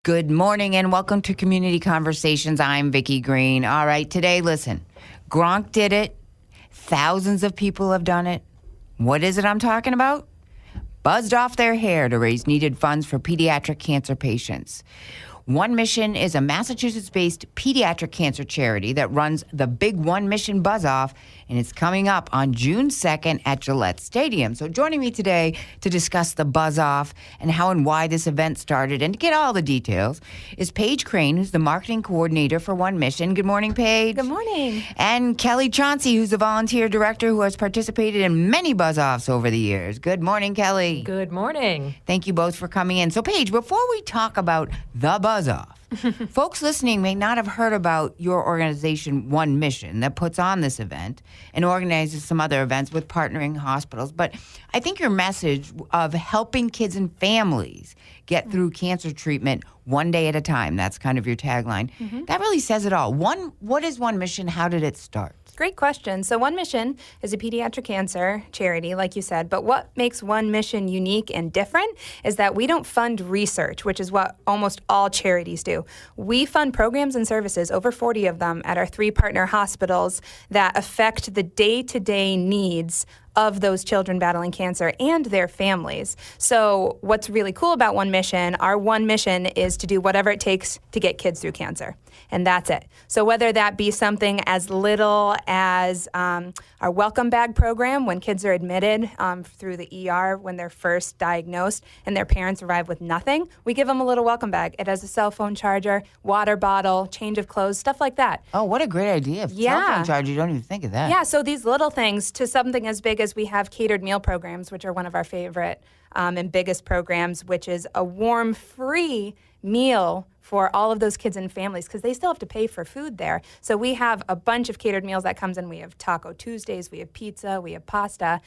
Good morning and welcome to Community Conversations. I'm Vicki Green. All right, today, listen, Gronk did it. Thousands of people have done it. What is it I'm talking about? Buzzed off their hair to raise needed funds for pediatric cancer patients. One Mission is a Massachusetts-based pediatric cancer charity that runs the Big One Mission Buzz Off, and it's coming up on June 2nd at Gillette Stadium. So joining me today to discuss the Buzz Off and how and why this event started and to get all the details is Paige Crane, who's the marketing coordinator for One Mission. Good morning, Paige. Good morning. And Kelly Chauncey, who's the volunteer director who has participated in many Buzz Offs over the years. Good morning, Kelly. Good morning. Thank you both for coming in. So, Paige, before we talk about the Buzz Off, folks listening may not have heard about your organization, One Mission, that puts on this event and organizes some other events with partnering hospitals. But I think your message of helping kids and families get through cancer treatment one day at a time, that's kind of your tagline, that really says it all. What is One Mission? How did it start? Great question. So One Mission is a pediatric cancer charity, like you said, but what makes One Mission unique and different is that we don't fund research, which is what almost all charities do. We fund programs and services, over 40 of them, at our 3 partner hospitals that affect the day-to-day needs of those children battling cancer and their families. So what's really cool about One Mission, our One Mission is to do whatever it takes to get kids through cancer. And that's it. So whether that be something as little as our welcome bag program when kids are admitted through the ER when they're first diagnosed and their parents arrive with nothing, we give them a little welcome bag. It has a cell phone charger, water bottle, change of clothes, stuff like that. Oh, what a great idea. Cell phone charger, you don't even think of that. Yeah, so these little things to something as big as we have catered meal programs, which are one of our favorite and biggest programs, which is a warm, free meal for all of those kids and families because they still have to pay for food there. So we have a bunch of catered meals that comes in. We have Taco Tuesdays, we have pizza, we have pasta.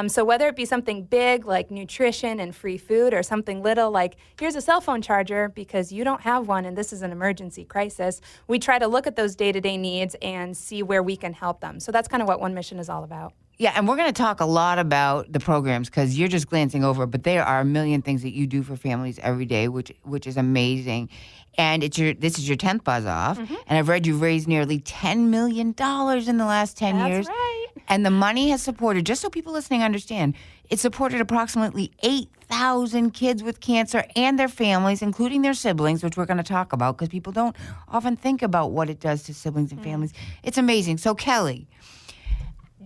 So whether it be something big like nutrition and free food or something little like here's a cell phone charger because you don't have one and this is an emergency crisis, we try to look at those day-to-day needs and see where we can help them. So that's kind of what One Mission is all about. Yeah, and we're going to talk a lot about the programs because you're just glancing over, but there are a million things that you do for families every day, which is amazing. And this is your 10th Buzz Off, and I've read you've raised nearly $10 million in the last 10 years. That's right. And the money has supported, just so people listening understand, it supported approximately 8,000 kids with cancer and their families, including their siblings, which we're going to talk about because people don't often think about what it does to siblings and families. It's amazing. So, Kelly,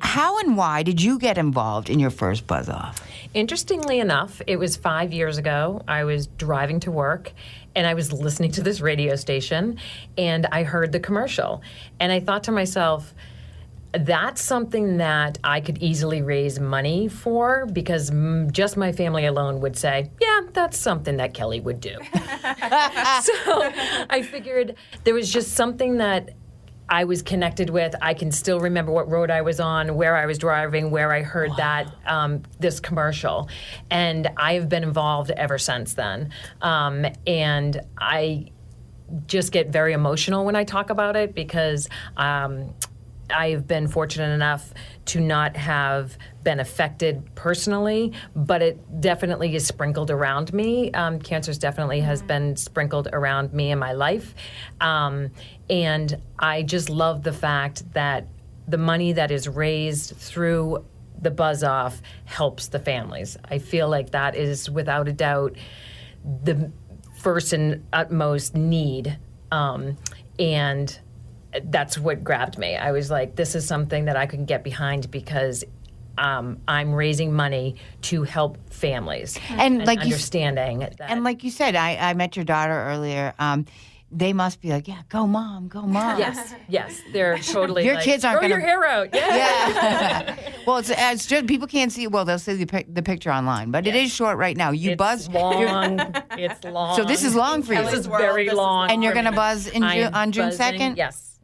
how and why did you get involved in your first Buzz Off? Interestingly enough, it was 5 years ago. I was driving to work and I was listening to this radio station and I heard the commercial. And I thought to myself, that's something that I could easily raise money for because just my family alone would say, yeah, that's something that Kelly would do. So I figured there was just something that I was connected with. I can still remember what road I was on, where I was driving, where I heard that this commercial, and I have been involved ever since then. And I just get very emotional when I talk about it because I've been fortunate enough to not have been affected personally, but it definitely is sprinkled around me. Cancer definitely has been sprinkled around me in my life. And I just love the fact that the money that is raised through the Buzz Off helps the families. I feel like that is without a doubt the first and utmost need. And that's what grabbed me. I was like, this is something that I can get behind because I'm raising money to help families and like understanding that. And like you said, I met your daughter earlier. They must be like, yeah, go mom, go mom. Yes, they're totally. Your like, kids aren't throw going your hair out. Yeah. Well, it's just people can't see. Well, they'll see the picture online, but it is short right now. You it's buzz. Long. It's long. So this is long for you. This is very long. And you're going to buzz on June 2nd?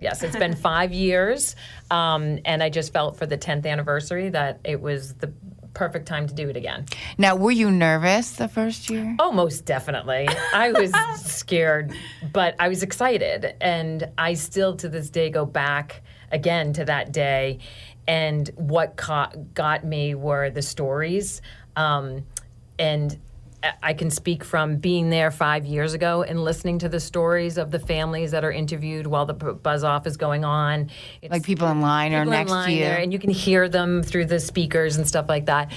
Yes, it's been 5 years, and I just felt for the 10th anniversary that it was the perfect time to do it again. Now, were you nervous the first year? Oh, most definitely. I was scared, but I was excited. And I still, to this day, go back again to that day. And what got me were the stories. And I can speak from being there 5 years ago and listening to the stories of the families that are interviewed while the buzz off is going on. It's Like people in line or people in next to line you. there, and you can hear them through the speakers and stuff like that.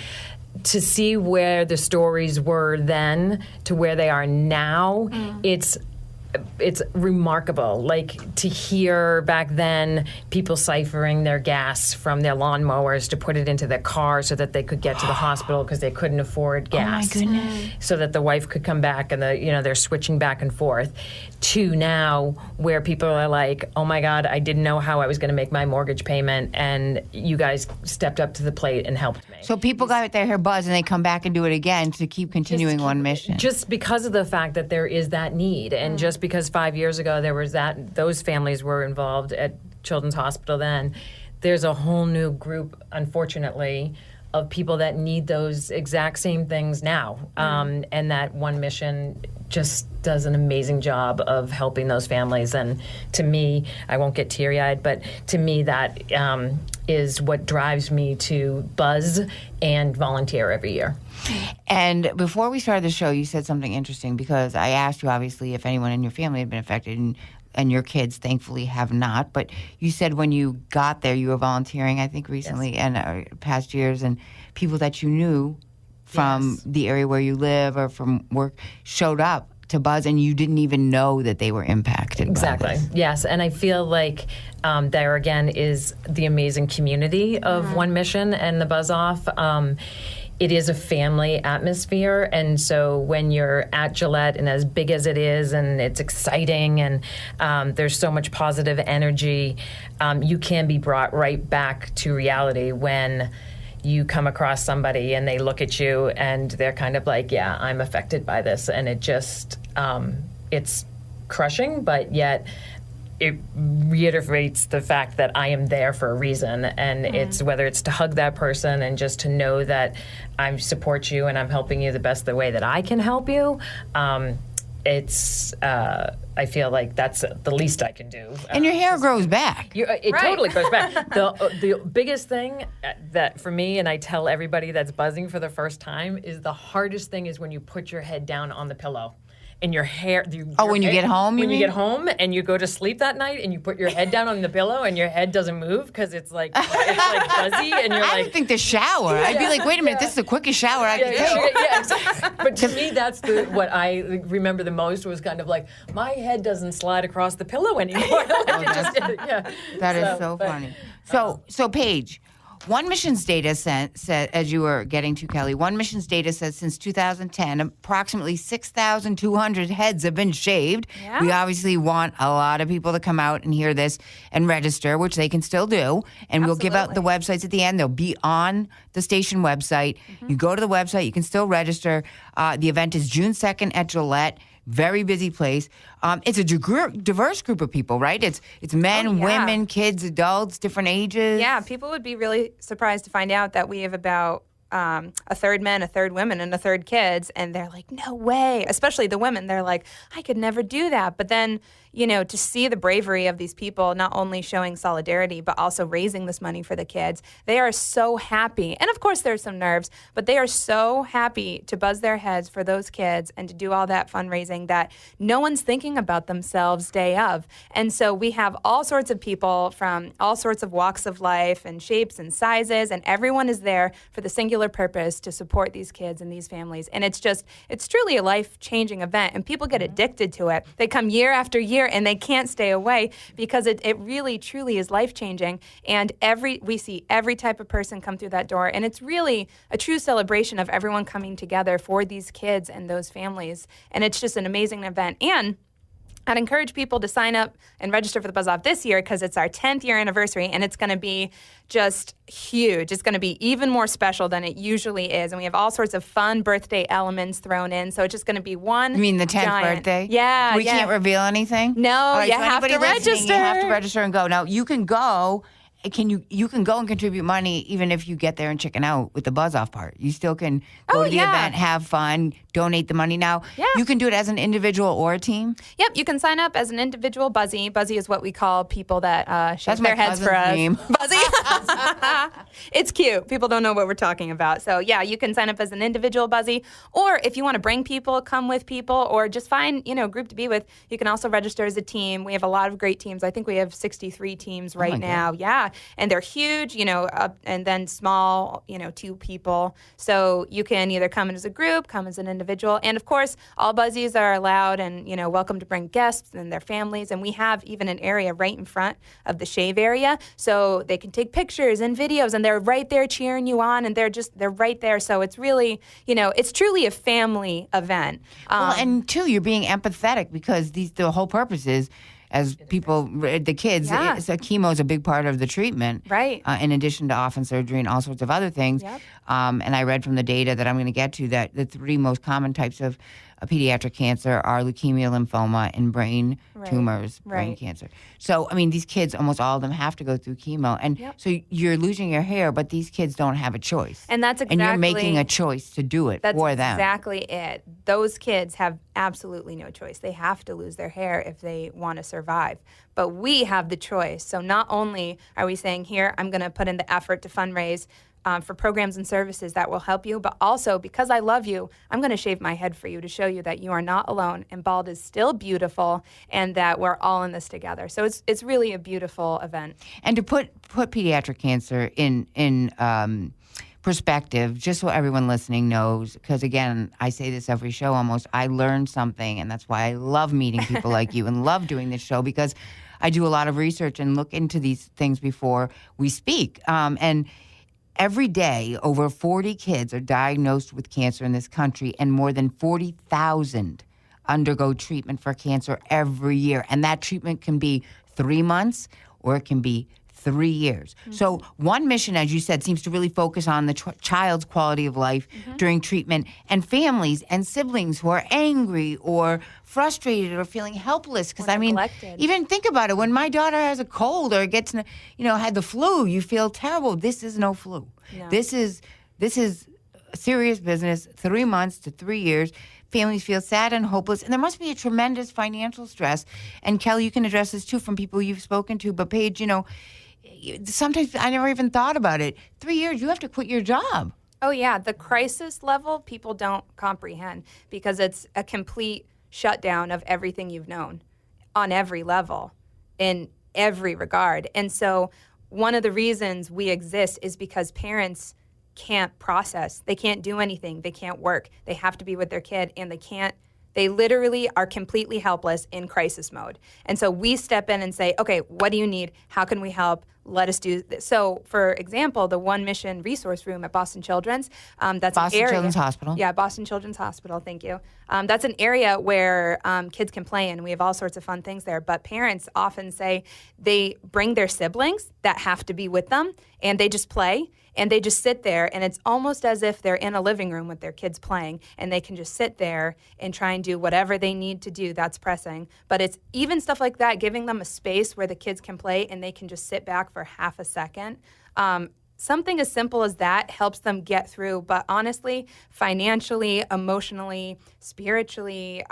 To see where the stories were then to where they are now, it's remarkable. Like to hear back then people ciphering their gas from their lawnmowers to put it into their car so that they could get to the hospital because they couldn't afford gas. Oh my goodness. So that the wife could come back and they're switching back and forth. To now where people are like, oh my God, I didn't know how I was going to make my mortgage payment, and you guys stepped up to the plate and helped me. So people got their hair buzzed and they come back and do it again to keep continuing one mission. Just because of the fact that there is that need, and just because 5 years ago there was those families were involved at Children's Hospital then, there's a whole new group, unfortunately, of people that need those exact same things now. And that One Mission just does an amazing job of helping those families. And to me, I won't get teary-eyed, but to me that is what drives me to buzz and volunteer every year. And before we started the show, you said something interesting because I asked you, obviously, if anyone in your family had been affected, and your kids, thankfully, have not. But you said when you got there, you were volunteering, I think, recently and past years, and people that you knew from the area where you live or from work showed up to buzz, and you didn't even know that they were impacted Exactly. by this. Yes, and I feel like there again is the amazing community of One Mission and the Buzz Off. It is a family atmosphere, and so when you're at Gillette and as big as it is, and it's exciting, and there's so much positive energy, you can be brought right back to reality when you come across somebody and they look at you and they're kind of like, yeah, I'm affected by this, and it just it's crushing, but yet it reiterates the fact that I am there for a reason, and it's whether it's to hug that person and just to know that I support you and I'm helping you the best the way that I can help you. I feel like that's the least I can do. And your hair grows back. It totally goes back. The biggest thing that for me, and I tell everybody that's buzzing for the first time, is the hardest thing is when you put your head down on the pillow. And your hair. When you get home, you When you mean? get home and you go to sleep that night and you put your head down on the pillow and your head doesn't move because it's like fuzzy and you're I like. would think the shower. I'd be like, wait a minute, this is the quickest shower I could take. Yeah, exactly. But to me, that's what I remember the most was kind of like, my head doesn't slide across the pillow anymore. That is so funny. So Paige, One Mission's data said, as you were getting to, Kelly, One Mission's data says since 2010, approximately 6,200 heads have been shaved. Yeah. We obviously want a lot of people to come out and hear this and register, which they can still do. And we'll give out the websites at the end. They'll be on the station website. You go to the website, you can still register. The event is June 2nd at Gillette. Very busy place. It's a diverse group of people, right? It's men, women, kids, adults, different ages. Yeah, people would be really surprised to find out that we have about a third men, a third women, and a third kids. And they're like, no way. Especially the women. They're like, I could never do that. But then, to see the bravery of these people, not only showing solidarity, but also raising this money for the kids, they are so happy. And of course, there's some nerves, but they are so happy to buzz their heads for those kids and to do all that fundraising that no one's thinking about themselves day of. And so we have all sorts of people from all sorts of walks of life and shapes and sizes, and everyone is there for the singular purpose to support these kids and these families. And it's truly a life-changing event, and people get addicted to it. They come year after year and they can't stay away because it really, truly is life-changing. And we see every type of person come through that door, and it's really a true celebration of everyone coming together for these kids and those families. And it's just an amazing event. And I'd encourage people to sign up and register for the Buzz Off this year because it's our 10th year anniversary, and it's going to be just huge. It's going to be even more special than it usually is. And we have all sorts of fun birthday elements thrown in. So it's just going to be one. You mean the 10th birthday? Yeah. We can't reveal anything? No, All right, you so have to anybody listening, register. You have to register and go. Now, you can go. You can go and contribute money even if you get there and chicken out with the buzz off part. You still can go to the event, have fun, donate the money. Now, Yeah. you can do it as an individual or a team. Yep, you can sign up as an individual Buzzy. Buzzy is what we call people that shake That's my their heads for cousin's us. name. Buzzy. It's cute. People don't know what we're talking about. So yeah, you can sign up as an individual Buzzy, or if you want to bring people, come with people, or just find a group to be with. You can also register as a team. We have a lot of great teams. I think we have 63 teams right my now. Yeah, and they're huge. Up and then small. 2 people. So you can either come in as a group, come as an individual, and of course, all Buzzies are allowed and welcome to bring guests and their families. And we have even an area right in front of the shave area, so they can take pictures and videos, and they're right there cheering you on, and they're right there. So it's really, it's truly a family event. Well, and two, you're being empathetic because the whole purpose is, as people, the kids, Yeah. chemo is a big part of the treatment. Right. In addition to often surgery and all sorts of other things. Yep. And I read from the data that I'm going to get to that the 3 most common types of pediatric cancer are leukemia, lymphoma, and brain tumors, brain Right. cancer. So, I mean, these kids, almost all of them have to go through chemo. And Yep. so you're losing your hair, but these kids don't have a choice. And that's And you're making exactly- a choice to do it That's for them. exactly it. Those kids have absolutely no choice. They have to lose their hair if they want to survive. But we have the choice. So not only are we saying, here, I'm going to put in the effort to fundraise for programs and services that will help you, but also because I love you, I'm going to shave my head for you to show you that you are not alone and bald is still beautiful and that we're all in this together. So it's really a beautiful event. And to put pediatric cancer in perspective, just so everyone listening knows, because again, I say this every show almost, I learned something, and that's why I love meeting people like you and love doing this show, because I do a lot of research and look into these things before we speak. And every day, over 40 kids are diagnosed with cancer in this country, and more than 40,000 undergo treatment for cancer every year. And that treatment can be 3 months or it can be 3 years. So One Mission, as you said, seems to really focus on the child's quality of life during treatment, and families and siblings who are angry or frustrated or feeling helpless. Because Or I mean, neglected. even think about it. When my daughter has a cold or gets, had the flu, you feel terrible. This is no flu. No. This is serious business. 3 months to 3 years. Families feel sad and hopeless, and there must be a tremendous financial stress. And Kelly, you can address this too from people you've spoken to. But Paige, sometimes I never even thought about it. 3 years, you have to quit your job. Oh, yeah. The crisis level, people don't comprehend because it's a complete shutdown of everything you've known on every level, in every regard. And so one of the reasons we exist is because parents can't process. They can't do anything. They can't work. They have to be with their kid, and they literally are completely helpless in crisis mode. And so we step in and say, okay, what do you need? How can we help? Let us do this. So, for example, the One Mission resource room at Boston Children's, that's Boston an area. Children's Hospital. Yeah, Boston Children's Hospital, thank you. That's an area where kids can play in. We have all sorts of fun things there. But parents often say they bring their siblings that have to be with them, and they just play. And they just sit there, and it's almost as if they're in a living room with their kids playing, and they can just sit there and try and do whatever they need to do that's pressing. But it's even stuff like that, giving them a space where the kids can play and they can just sit back for half a second. Something as simple as that helps them get through. But honestly, financially, emotionally, spiritually,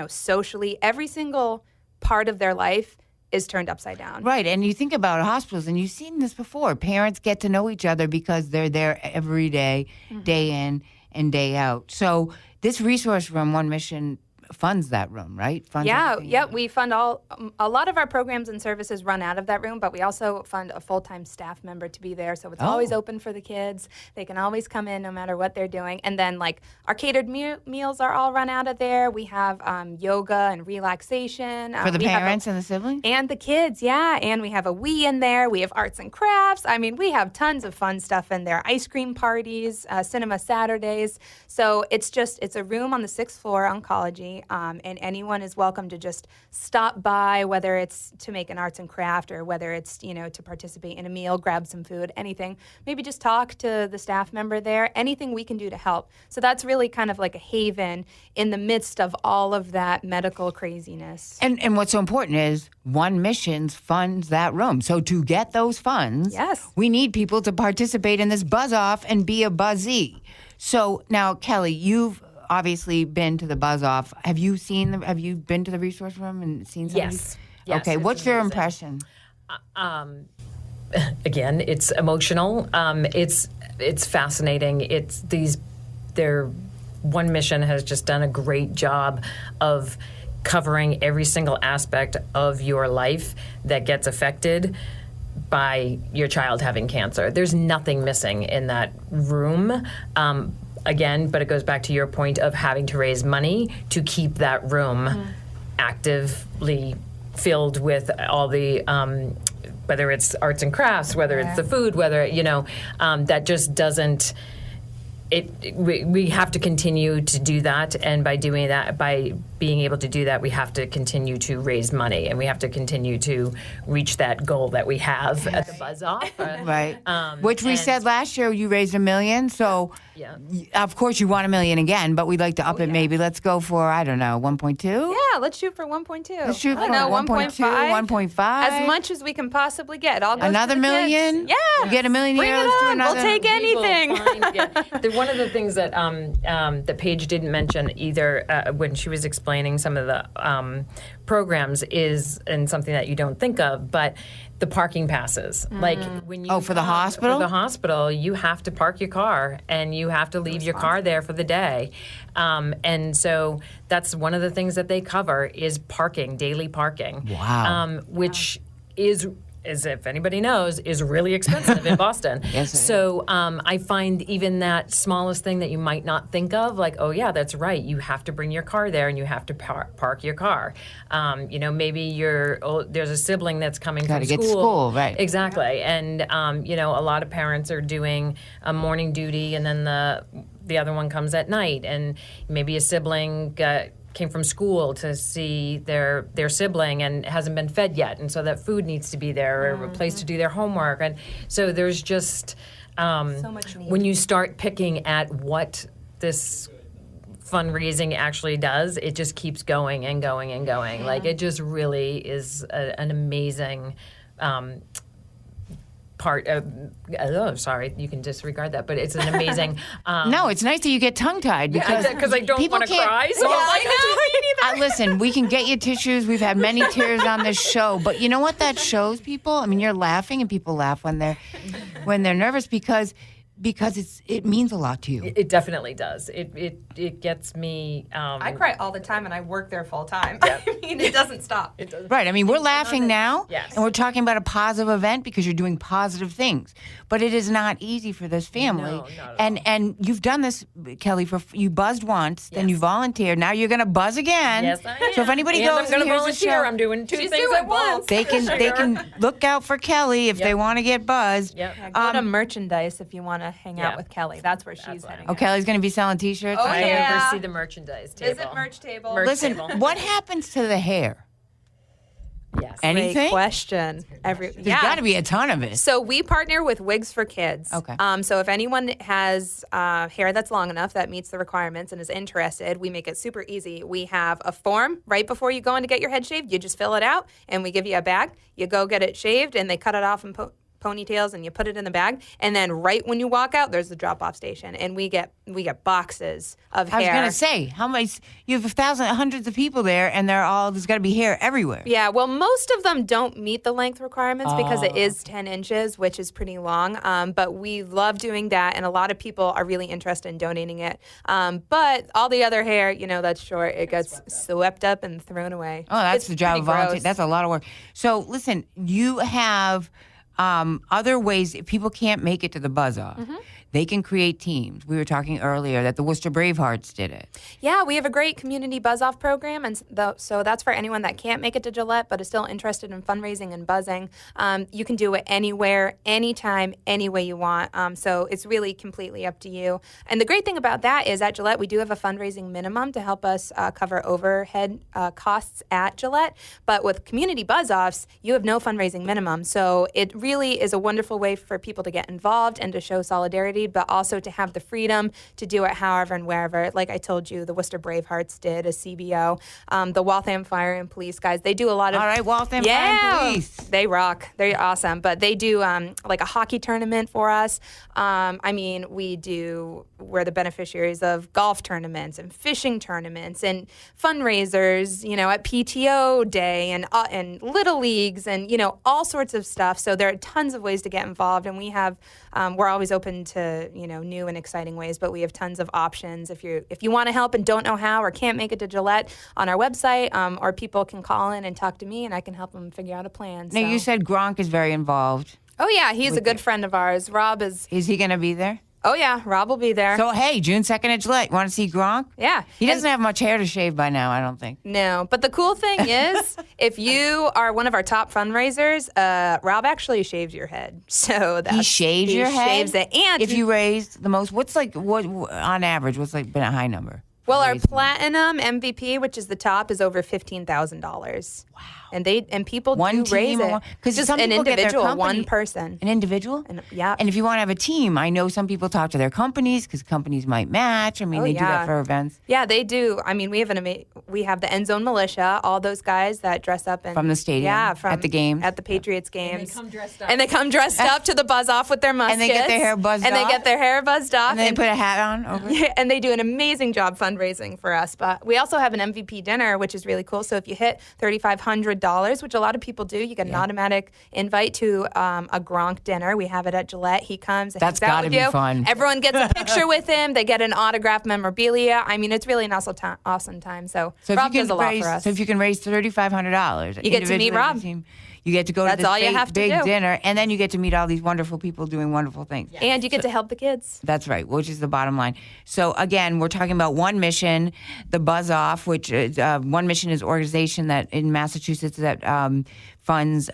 socially, every single part of their life is turned upside down. Right, and you think about hospitals, and you've seen this before. Parents get to know each other because they're there every day, day in and day out. So this resource room, One Mission, funds that room, right? Funds everything. Yeah, we fund a lot of our programs and services run out of that room, but we also fund a full-time staff member to be there, so it's always open for the kids. They can always come in no matter what they're doing. And then our catered meals are all run out of there. We have yoga and relaxation. For the we have parents and the siblings? and the kids, yeah. And we have a Wii in there. We have arts and crafts. I mean, we have tons of fun stuff in there. Ice cream parties, cinema Saturdays. So it's a room on the 6th floor, oncology. And anyone is welcome to just stop by, whether it's to make an arts and craft or whether it's, to participate in a meal, grab some food, anything. Maybe just talk to the staff member there, anything we can do to help. So that's really kind of like a haven in the midst of all of that medical craziness. And what's so important is One Mission funds that room. So to get those funds, Yes. we need people to participate in this buzz off and be a buzzee. So now, Kelly, you've obviously been to the Buzz Off. Have you been to the resource room and seen some of these? Yes, Okay, it's what's your amazing. impression? Again, it's emotional. It's fascinating. Their One Mission has just done a great job of covering every single aspect of your life that gets affected by your child having cancer. There's nothing missing in that room. Again, but it goes back to your point of having to raise money to keep that room actively filled with all the whether it's arts and crafts, whether it's the food, whether that just doesn't. We have to continue to do that, and by doing that, by being able to do that, we have to continue to raise money, and we have to continue to reach that goal that we have at the Buzz Off. Right. Which we and- said last year you raised $1 million, so Yeah. of course you want $1 million again, but we'd like to up it maybe. Let's go for, I don't know, 1.2? Yeah, let's shoot for 1.2. Let's shoot I for know, 1.2, 1.5. As much as we can possibly get. It all goes Another to the million? kids. Yeah. You get $1 million Bring here, it let's do on. We'll another. take We will anything. find- one of the things that that Paige didn't mention either when she was explaining some of the programs is, and something that you don't think of, but the parking passes. Like when you for the hospital? For the hospital, you have to park your car and you have to leave your car there for the day. And so that's one of the things that they cover is parking, daily parking. Wow. Which is, as if anybody knows, is really expensive in Boston. Yes, it is. So I find even that smallest thing that you might not think of, like, oh yeah, that's right, you have to bring your car there and you have to park your car. Maybe there's a sibling that's coming Gotta from get school, right. Exactly. And a lot of parents are doing a morning duty and then the other one comes at night, and maybe a sibling came from school to see their sibling and hasn't been fed yet, and so that food needs to be there, or a place to do their homework. And so there's just So much need. when you start picking at what this fundraising actually does, it just keeps going and going and going. Like, it just really is an amazing part of, sorry, you can disregard that, but it's an amazing No, it's nice that you get tongue-tied because because I don't people want to can't- cry, so Yeah, I'm like, listen, we can get you tissues. We've had many tears on this show, but you know what that shows people? I mean, you're laughing, and people laugh when they're nervous because it means a lot to you. It definitely does. It gets me. I cry all the time, and I work there full time. I mean, it doesn't stop. Right. I mean, we're laughing now, Yes. and we're talking about a positive event because you're doing positive things. But it is not easy for this family. No, not at and you've done this, Kelly. You buzzed once, then you volunteered. Now you're going to buzz again. Yes, I am. So if anybody and goes I'm going and to hears the volunteer. show, I'm doing two She's things doing at once. both. they can look out for Kelly if they want to get buzzed. Yep. Go to merchandise if you want to hang Yeah. out with Kelly. That's where she's heading. Oh, Kelly's going to be selling T-shirts. Oh, I yeah. ever see the merchandise table. Visit merch table. Merch Listen, table. what happens to the hair? Yes. Anything? Great question. There's got to be a ton of it. So we partner with Wigs for Kids. Okay. So if anyone has hair that's long enough that meets the requirements and is interested, we make it super easy. We have a form right before you go in to get your head shaved. You just fill it out, and we give you a bag. You go get it shaved, and they cut it off in ponytails, and you put it in the bag. And then right when you walk out, there's the drop-off station, and we get boxes of hair. I was going to say, how many? You have hundreds of people there, and there's got to be hair everywhere. Yeah, well, most of them don't meet the length requirements because it is 10 inches, which is pretty long. But we love doing that, and a lot of people are really interested in donating it. But all the other hair, that's short. It gets swept up and thrown away. Oh, that's It's the job pretty of volunteer. gross. That's a lot of work. So, listen, you have other ways. If people can't make it to the Buzz Off, they can create teams. We were talking earlier that the Worcester Bravehearts did it. Yeah, we have a great community buzz-off program, and so that's for anyone that can't make it to Gillette but is still interested in fundraising and buzzing. You can do it anywhere, anytime, any way you want. So it's really completely up to you. And the great thing about that is at Gillette, we do have a fundraising minimum to help us cover overhead costs at Gillette. But with community buzz-offs, you have no fundraising minimum. So it really is a wonderful way for people to get involved and to show solidarity studied, but also to have the freedom to do it however and wherever. Like I told you, the Worcester Bravehearts did a CBO. The Waltham Fire and Police guys, they do a lot of... All right, Waltham Fire and Police. They rock. They're awesome. But they do like a hockey tournament for us. I mean, we're the beneficiaries of golf tournaments and fishing tournaments and fundraisers, at PTO day and little leagues and, all sorts of stuff. So there are tons of ways to get involved. And we're always open to, new and exciting ways, but we have tons of options. If you want to help and don't know how or can't make it to Gillette, on our website, or people can call in and talk to me and I can help them figure out a plan. Now, you said Gronk is very involved. Oh, yeah. He's a good friend of ours. Rob is... Is he going to be there? Oh, yeah. Rob will be there. So, hey, June 2nd at Gillette. You want to see Gronk? Yeah. He doesn't have much hair to shave by now, I don't think. No. But the cool thing is, if you are one of our top fundraisers, Rob actually shaves your head. So that's... He shaves your head? He shaves it. And if you raise the most, what on average, what's been a high number? Well, our platinum MVP, which is the top, is over $15,000. Wow! And people One do raise team, it. because Just some an people get their individual, company, one person. An individual. Yeah. And if you want to have a team, I know some people talk to their companies because companies might match. I mean, they do that for events. Yeah, they do. I mean, we have the End Zone Militia, all those guys that dress up From the stadium. Yeah, at the games. at the Patriots games. And they come dressed up. To the buzz off with their muskets. And they get their hair buzzed And off. they get their hair buzzed off. And then they put a hat on over it. Yeah, and they do an amazing job fundraising for us. But we also have an MVP dinner, which is really cool. So if you hit $3,500, which a lot of people do, you get an automatic invite to a Gronk dinner. We have it at Gillette. He comes and That's hangs out gotta with be you. fun. Everyone gets a picture with him. They get an autographed memorabilia. I mean, it's really an awesome time. So Rob does a lot for us. So if you can raise $3,500, You get to meet Rob. You get to go That's to this all you have to big do. dinner, and then you get to meet all these wonderful people doing wonderful things. And you get to help the kids. That's right, which is the bottom line. So again, we're talking about One Mission, the Buzz Off, which is, One Mission is an organization that in Massachusetts that funds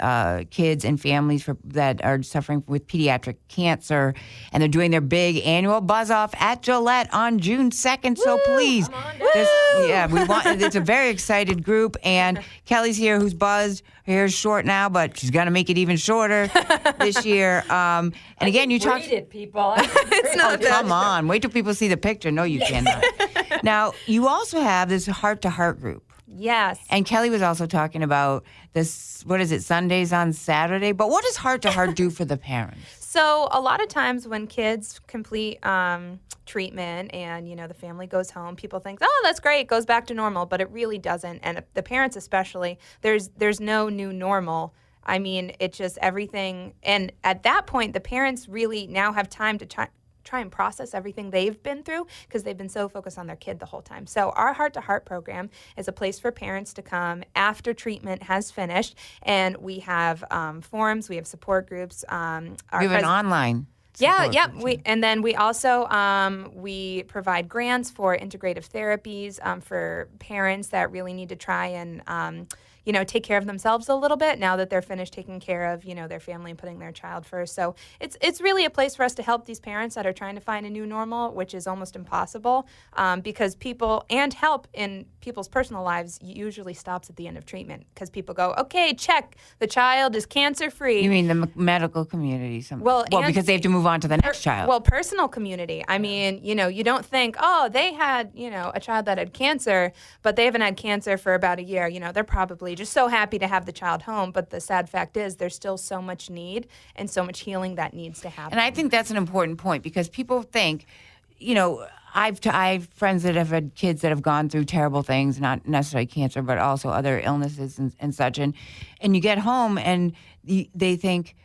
kids and families that are suffering with pediatric cancer, and they're doing their big annual Buzz Off at Gillette on June 2nd. So please, it's a very excited group, and Kelly's here, who's buzzed. Her hair's short now, but she's gonna make it even shorter this year. And again, you talked. Braid it, people. It's not that. Come on, wait till people see the picture. No, you cannot. Now, you also have this heart-to-heart group. Yes. And Kelly was also talking about this, what is it, Sundays on Saturday? But what does Heart to Heart do for the parents? So a lot of times when kids complete treatment and, the family goes home, people think, oh, that's great, it goes back to normal, but it really doesn't. And the parents especially, there's no new normal. I mean, it's just everything. And at that point, the parents really now have time to try and process everything they've been through because they've been so focused on their kid the whole time. So our Heart to Heart program is a place for parents to come after treatment has finished, and we have forums, we have support groups. We have an online. Yeah. And then we also we provide grants for integrative therapies for parents that really need to try and take care of themselves a little bit now that they're finished taking care of their family and putting their child first. So it's really a place for us to help these parents that are trying to find a new normal, which is almost impossible because help in people's personal lives usually stops at the end of treatment because people go, okay, check, the child is cancer free. You mean the medical community? Well, because they have to move on to the next child. Well, personal community. I mean, you don't think, oh, they had, a child that had cancer, but they haven't had cancer for about a year. They're probably just so happy to have the child home. But the sad fact is there's still so much need and so much healing that needs to happen. And I think that's an important point because people think, I've friends that have had kids that have gone through terrible things, not necessarily cancer, but also other illnesses and such. And you get home and they think,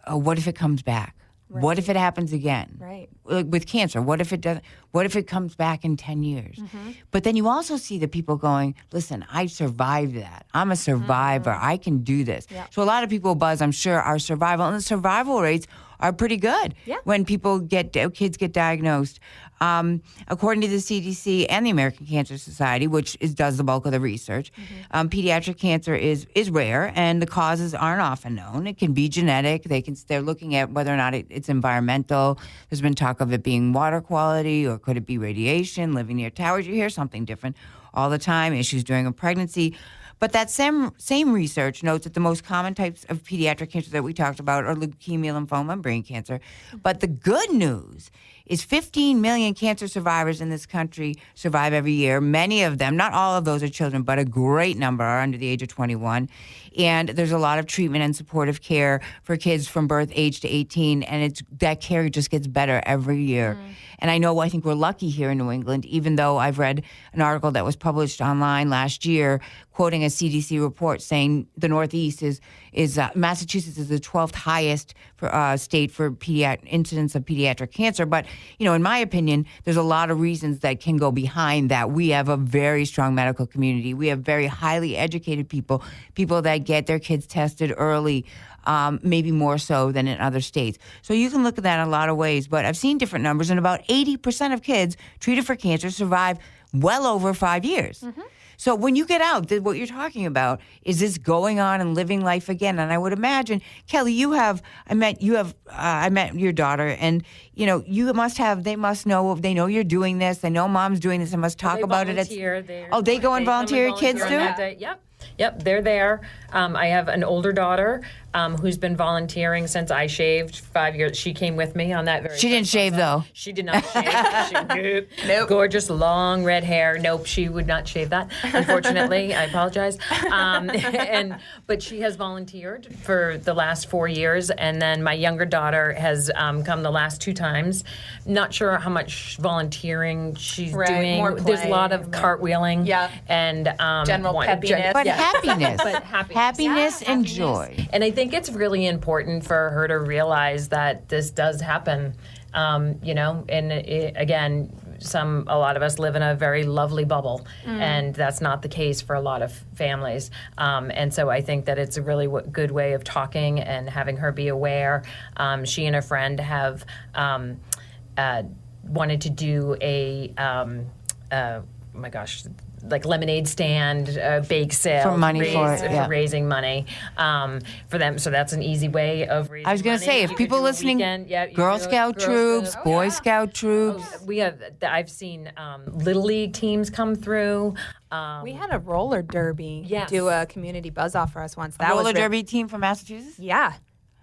oh, what if it comes back? Right. What if it happens again? Right. Like with cancer, what if it doesn't? What if it comes back in 10 years? Mm-hmm. But then you also see the people going, listen, I survived that. I'm a survivor. Mm-hmm. I can do this. Yeah. So a lot of people, Buzz, I'm sure, are survival. And the survival rates are pretty good when kids get diagnosed. According to the CDC and the American Cancer Society, which does the bulk of the research, pediatric cancer is rare, and the causes aren't often known. It can be genetic. They're looking at whether or not it's environmental. There's been talk of it being water quality, or could it be radiation, living near towers? You hear something different all the time, issues during a pregnancy. But that same research notes that the most common types of pediatric cancer that we talked about are leukemia, lymphoma, and brain cancer. But the good news is 15 million cancer survivors in this country survive every year. Many of them, not all of those are children, but a great number are under the age of 21. And there's a lot of treatment and supportive care for kids from birth age to 18, and that care just gets better every year. And I think we're lucky here in New England, even though I've read an article that was published online last year quoting a CDC report saying the Northeast is Massachusetts is the 12th highest state for incidence of pediatric cancer. But, in my opinion, there's a lot of reasons that can go behind that. We have a very strong medical community. We have very highly educated people that get their kids tested early, maybe more so than in other states. So you can look at that in a lot of ways. But I've seen different numbers, and about 80% of kids treated for cancer survive well over 5 years. So when you get out, what you're talking about is this going on and living life again. And I would imagine, Kelly, I met your daughter, and they must know, they know you're doing this. They know mom's doing this. They must talk about it. They go and volunteer, kids do? Yep, they're there. I have an older daughter who's been volunteering since I shaved 5 years. She came with me on that very. She didn't shave though. She did not shave. Nope. Gorgeous long red hair. Nope, she would not shave that. Unfortunately, I apologize. But she has volunteered for the last 4 years, and then my younger daughter has come the last 2 times. Not sure how much volunteering she's doing. More There's a lot of cartwheeling. Yeah. And general peppiness. But happiness. Happiness and happiness. joy. And I think it's really important for her to realize that this does happen. Again, a lot of us live in a very lovely bubble, and that's not the case for a lot of families. And so I think that it's a really good way of talking and having her be aware. She and a friend have wanted to do like lemonade stand, bake sale for raising money for them. So that's an easy way of raising money. I was going to say, if people listening, Girl Scout troops, Boy Scout troops. I've seen Little League teams come through. We had a roller derby do a community buzz off for us once. That roller derby team from Massachusetts? Yeah.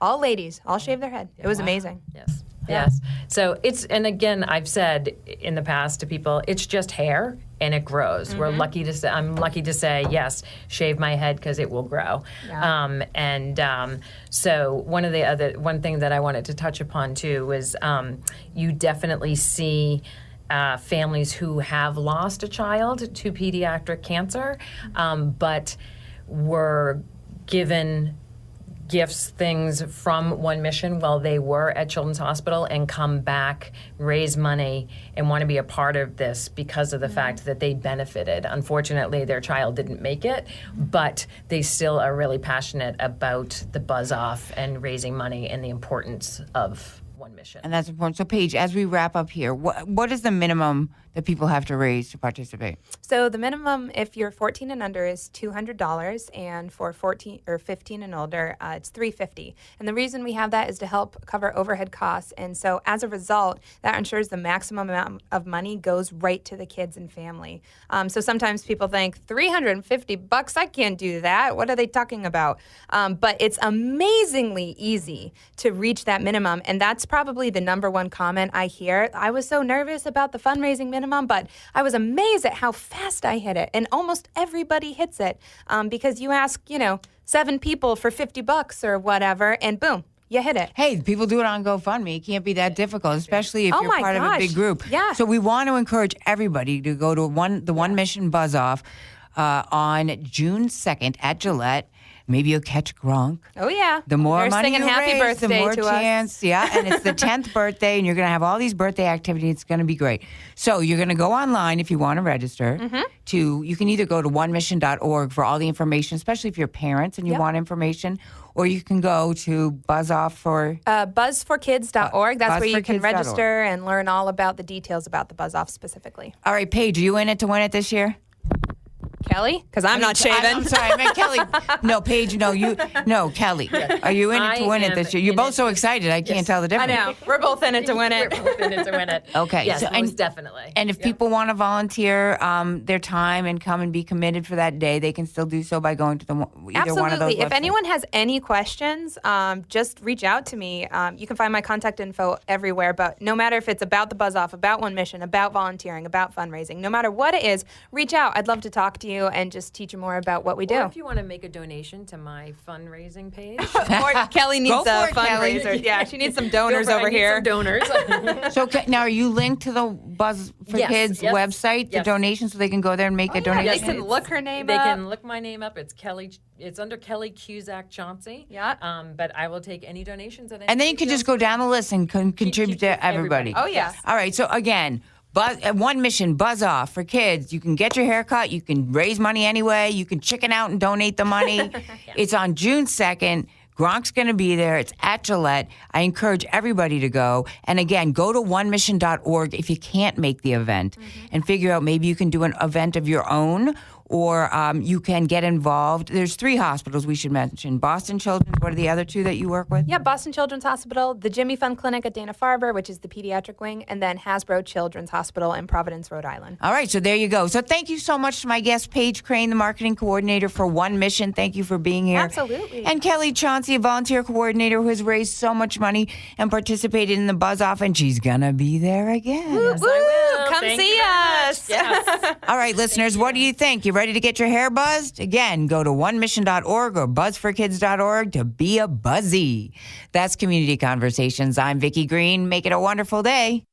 All ladies, all shaved their head. It was amazing. Yes. Yes. So and again, I've said in the past to people, it's just hair and it grows. I'm lucky to say, yes, shave my head because it will grow. Yeah. So one thing that I wanted to touch upon too was you definitely see families who have lost a child to pediatric cancer, but were given gifts, things from One Mission while they were at Children's Hospital and come back, raise money, and want to be a part of this because of the fact that they benefited. Unfortunately, their child didn't make it, but they still are really passionate about the buzz off and raising money and the importance of One Mission. And that's important. So, Paige, as we wrap up here, what is the minimum that people have to raise to participate? So the minimum, if you're 14 and under, is $200, and for 14 or 15 and older, it's $350. And the reason we have that is to help cover overhead costs. And so as a result, that ensures the maximum amount of money goes right to the kids and family. So sometimes people think $350, I can't do that. What are they talking about? But it's amazingly easy to reach that minimum, and that's probably the number one comment I hear. I was so nervous about the fundraising minimum, but I was amazed at how fast I hit it, and almost everybody hits it because you ask, 7 people for $50 or whatever, and boom, you hit it. Hey, people do it on GoFundMe. It can't be that difficult, especially if you're part of a big group. Yeah. So we want to encourage everybody to go to the One Mission Buzz Off on June 2nd at Gillette. Maybe you'll catch Gronk. Oh, yeah. The more They're money singing you happy raise, the birthday more to chance. us. Yeah, and it's the 10th birthday, and you're going to have all these birthday activities. It's going to be great. So you're going to go online if you want to register. You can either go to onemission.org for all the information, especially if you're parents and you want information, or you can go to BuzzOff for... buzzforkids.org. That's where you can buzzforkids.org. register and learn all about the details about the Buzz Off specifically. All right, Paige, are you in it to win it this year? Kelly? Because I'm not shaving. I'm sorry, I meant Kelly. No, Paige. No, Kelly. Are you in it to win it this year? You're both so excited. I can't tell the I difference. know. We're both in it to win it. We're both in it to win it. Okay, Yes, so- most definitely. And if people want to volunteer their time and come and be committed for that day, they can still do so by going to either one of those Absolutely. If websites. anyone has any questions, just reach out to me. You can find my contact info everywhere, but no matter if it's about the Buzz Off, about One Mission, about volunteering, about fundraising, no matter what it is, reach out. I'd love to talk to you and just teach you more about what we do. Or if you want to make a donation to my fundraising page. Or Kelly needs Go a for it, Kelly. fundraiser. Yeah, she needs some donors Go for it, I over need here. some donors. So now, are you linked to the Buzz for Yes, Kids yes, website, the yes. donation, so they can go there and make a They donation? can look her name They up. can look my name up. It's Kelly. It's under Kelly Cusack Chauncey. Yeah. But I will take any donations. And then you can just go down the list and contribute to everybody. Oh, yeah. All right. So again, One Mission, Buzz Off for Kids. You can get your hair cut. You can raise money anyway. You can chicken out and donate the money. It's on June 2nd. Gronk's going to be there. It's at Gillette. I encourage everybody to go. And again, go to onemission.org if you can't make the event and figure out maybe you can do an event of your own, or you can get involved. There's 3 hospitals we should mention. Boston Children's, what are the other 2 that you work with? Yeah, Boston Children's Hospital, the Jimmy Fund Clinic at Dana-Farber, which is the pediatric wing, and then Hasbro Children's Hospital in Providence, Rhode Island. All right, so there you go. So thank you so much to my guest, Paige Crane, the marketing coordinator for One Mission. Thank you for being here. Absolutely. And Kelly Chauncey, a volunteer coordinator who has raised so much money and participated in the Buzz Off, and she's going to be there again. Woo! Come Thank see you very us. much. Yes. All right, listeners, what do you think? You ready to get your hair buzzed? Again, go to onemission.org or buzzforkids.org to be a buzzy. That's Community Conversations. I'm Vicki Green. Make it a wonderful day.